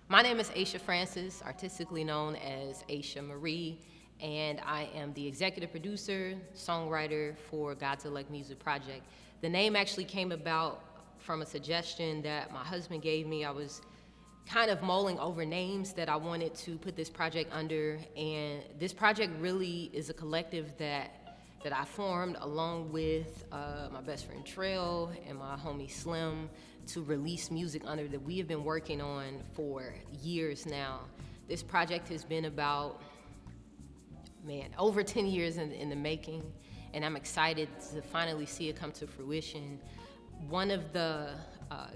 My name is Aasha Francis, artistically known as Aasha Marie, and I am the executive producer, songwriter for God's Elect Music Project. The name actually came about from a suggestion that my husband gave me. I was kind of mulling over names that I wanted to put this project under, and this project really is a collective that I formed along with my best friend Trail and my homie Slim to release music under that we have been working on for years now. This project has been about, over 10 years in the making, and I'm excited to finally see it come to fruition. One of the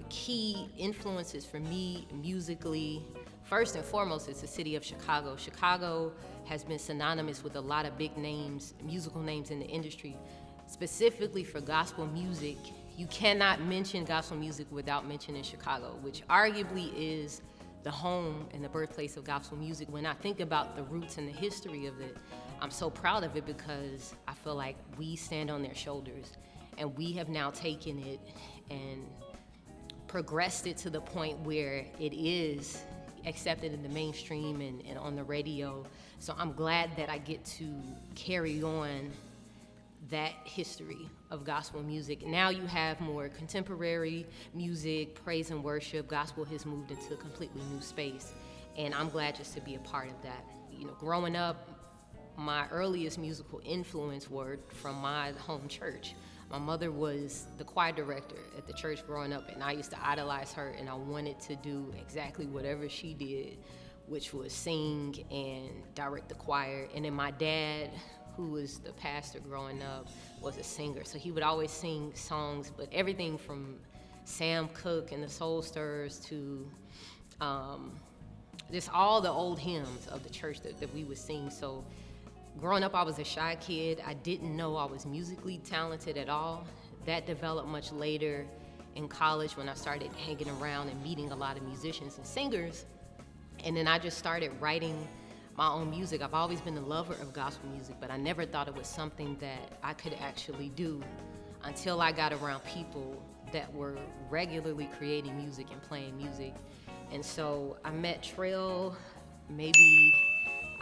key influences for me musically, first and foremost, is the city of Chicago. Chicago has been synonymous with a lot of big names, musical names in the industry. Specifically for gospel music, you cannot mention gospel music without mentioning Chicago, which arguably is the home and the birthplace of gospel music. When I think about the roots and the history of it, I'm so proud of it because I feel like we stand on their shoulders, and we have now taken it and progressed it to the point where it is accepted in the mainstream and on the radio. So I'm glad that I get to carry on that history of gospel music. Now you have more contemporary music, praise and worship. Gospel has moved into a completely new space, and I'm glad just to be a part of that. Growing up, my earliest musical influence were from my home church. My mother was the choir director at the church growing up, and I used to idolize her, and I wanted to do exactly whatever she did, which was sing and direct the choir. And then my dad, who was the pastor growing up, was a singer. So he would always sing songs, but everything from Sam Cooke and the Soul Stirrers to just all the old hymns of the church that we would sing. So growing up, I was a shy kid. I didn't know I was musically talented at all. That developed much later in college when I started hanging around and meeting a lot of musicians and singers. And then I just started writing my own music. I've always been a lover of gospel music, but I never thought it was something that I could actually do until I got around people that were regularly creating music and playing music. And so I met Trail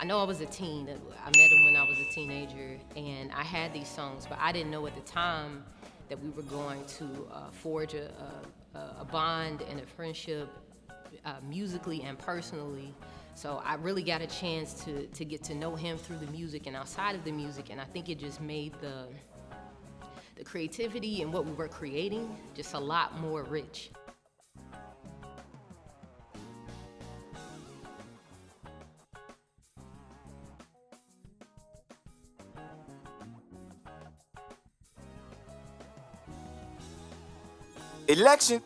I know I was a teen. I met him when I was a teenager, and I had these songs, but I didn't know at the time that we were going to forge a bond and a friendship musically and personally. So I really got a chance to get to know him through the music and outside of the music, and I think it just made the creativity and what we were creating just a lot more rich. Election